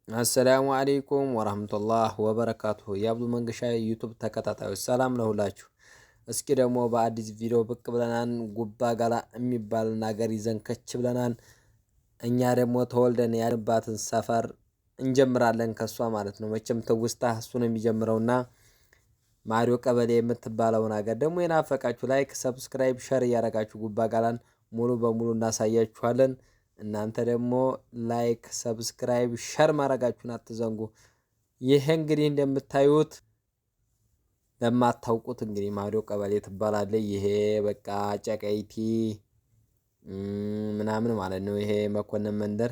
አሰላሙ አለይኩም ወራህመቱላህ ወበረካቱሁ። የአብዱ መንገሻ ዩቲዩብ ተከታታዮች ሰላም ለሁላችሁ። እስኪ ደግሞ በአዲስ ቪዲዮ ብቅ ብለናል። ጉባ ጋላ የሚባል ነገር ይዘን ከች ብለናል። እኛ ደግሞ ተወልደን ያድንባትን ሰፈር እንጀምራለን ከሷ ማለት ነው። መቼም ትውስታ እሱ ነው የሚጀምረውና ማሪዮ ቀበሌ የምትባለውን ሀገር ደግሞ የናፈቃችሁ ላይክ፣ ሰብስክራይብ፣ ሸር እያደረጋችሁ ጉባ ጋላን ሙሉ በሙሉ እናሳያችኋለን። እናንተ ደግሞ ላይክ፣ ሰብስክራይብ፣ ሸር ማድረጋችሁን አትዘንጉ። ይሄ እንግዲህ እንደምታዩት ለማታውቁት እንግዲህ ማሪዮ ቀበሌ ትባላለች። ይሄ በቃ ጨቀይቲ ምናምን ማለት ነው። ይሄ መኮንን መንደር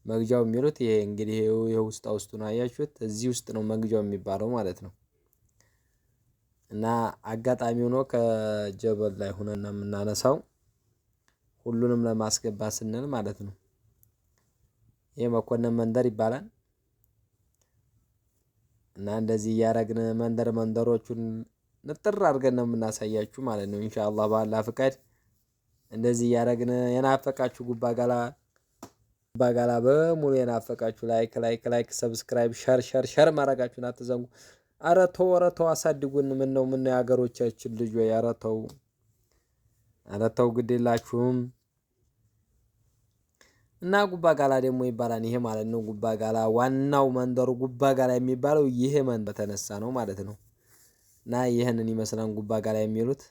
መግጃው የሚሉት ይሄ እንግዲህ ይሄ ውስጡ ነው። አያችሁት? እዚህ ውስጥ ነው መግጃው የሚባለው ማለት ነው። እና አጋጣሚ ሆኖ ከጀበል ላይ ሆነን ነው የምናነሳው ሁሉንም ለማስገባት ስንል ማለት ነው። ይሄ መኮንን መንደር ይባላል። እና እንደዚህ እያረግን መንደሮቹን ንጥር አድርገን ነው የምናሳያችሁ ማለት ነው። ኢንሻአላህ በአላህ ፍቃድ እንደዚህ እያረግን የናፈቃችሁ ጉባ ጋላ በሙሉ የናፈቃችሁ ላይክ ሰብስክራይብ ሸር ማድረጋችሁን አትዘንጉ። ኧረ ተው አሳድጉን። ምን ነው የሀገሮቻችን ልጅ ወይ ኧረ ተው ግድ የላችሁም። እና ጉባ ጋላ ደግሞ ይባላል ይሄ ማለት ነው። ጉባ ጋላ ዋናው መንደሩ ጉባ ጋላ የሚባለው ይሄ በተነሳ ነው ማለት ነው። እና ይሄንን ይመስላል ጉባ ጋላ የሚሉት።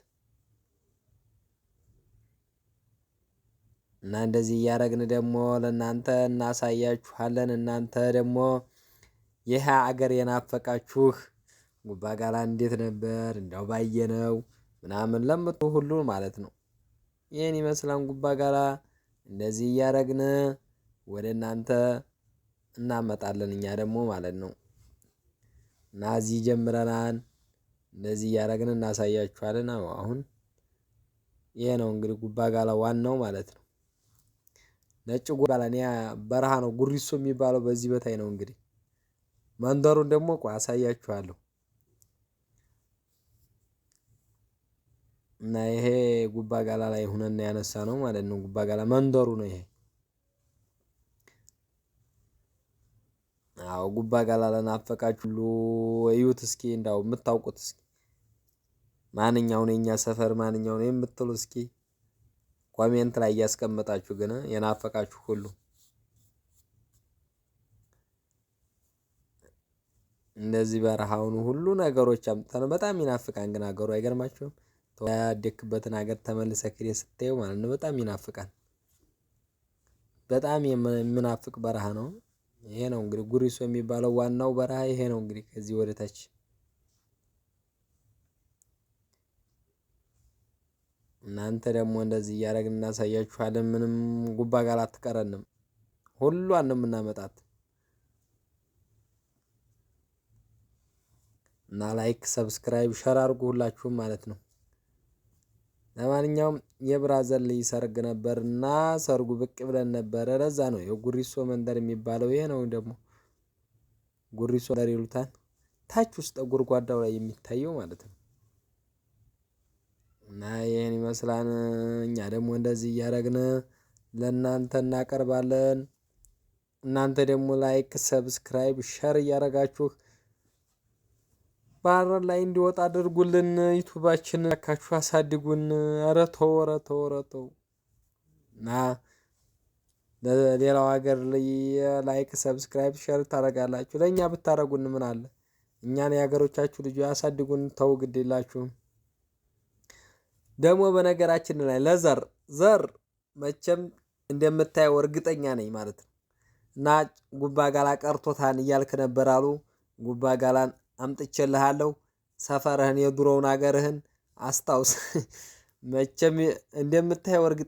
እና እንደዚህ እያረግን ደግሞ ለእናንተ እናሳያችኋለን። እናንተ ደግሞ ይሄ አገር የናፈቃችሁ ጉባ ጋላ እንዴት ነበር እንደው ባየነው ምናምን ለምቱ ሁሉ ማለት ነው። ይሄን ይመስላል ጉባ ጋላ። እንደዚህ እያረግን ወደ እናንተ እናመጣለን እኛ ደግሞ ማለት ነው። እና እዚህ ጀምረናል። እንደዚህ እያረግን እናሳያችኋለን። አሁን ይሄ ነው እንግዲህ ጉባ ጋላ ዋናው ማለት ነው። ነጭ ጉባ ጋላ በረሃ ነው ጉሪሶ የሚባለው በዚህ በታይ ነው እንግዲህ። መንደሩን ደግሞ ቆይ አሳያችኋለሁ። እና ይሄ ጉባ ጋላ ላይ ሆነን ያነሳ ነው ማለት ነው። ጉባ ጋላ መንደሩ ነው ይሄ። አዎ ጉባ ጋላ ለናፈቃችሁ ሁሉ እዩት እስኪ እንዳው የምታውቁት እስኪ ማንኛው ነው የኛ ሰፈር ማንኛው ነው የምትሉ እስኪ ኮሜንት ላይ እያስቀመጣችሁ ግን የናፈቃችሁ ሁሉ እንደዚህ በረሃውን ሁሉ ነገሮች አምጥተን በጣም ይናፍቃን ግን ሀገሩ አይገርማችሁም? ያደክበትን ሀገር ተመልሰህ ክሬ ስታየው ማለት ነው በጣም ይናፍቃል። በጣም የምናፍቅ በረሃ ነው። ይሄ ነው እንግዲህ ጉሪሶ የሚባለው ዋናው በረሃ ይሄ ነው እንግዲህ ከዚህ ወደ ታች። እናንተ ደግሞ እንደዚህ እያደረግን እናሳያችኋለን። ምንም ጉባ ጋላ አትቀረንም። ሁሏን ነው የምናመጣት። እና ላይክ ሰብስክራይብ ሸር አድርጉ ሁላችሁም ማለት ነው። ለማንኛውም የብራዘር ልጅ ሰርግ ነበርና ሰርጉ ብቅ ብለን ነበረ። ለዛ ነው የጉሪሶ መንደር የሚባለው ይሄ ነው። ደግሞ ጉሪሶ መንደር ይሉታል። ታች ውስጥ ጉድጓዳው ላይ የሚታየው ማለት ነው። እና ይሄን ይመስላል። እኛ ደግሞ እንደዚህ እያደረግን ለእናንተ እናቀርባለን። እናንተ ደግሞ ላይክ ሰብስክራይብ ሸር እያደረጋችሁ ባህር ላይ እንዲወጣ አድርጉልን። ዩቲዩባችን ካችሁ አሳድጉን። ኧረ ተው እና ለሌላው ሀገር ላይክ ሰብስክራይብ ሸር ታደርጋላችሁ። ለእኛ ብታደርጉን ምን አለ? እኛን የሀገሮቻችሁ ልጅ አሳድጉን። ተው ግድ የላችሁም። ደግሞ በነገራችን ላይ ዘር መቼም እንደምታየው እርግጠኛ ነኝ ማለት ነው። እና ጉባ ጋላ ቀርቶታን እያልክ ነበር አሉ። ጉባ ጋላን አምጥቼልሃለሁ። ሰፈርህን የድሮውን ሀገርህን አስታውስ። መቼም እንደምታየው እርግጠኛ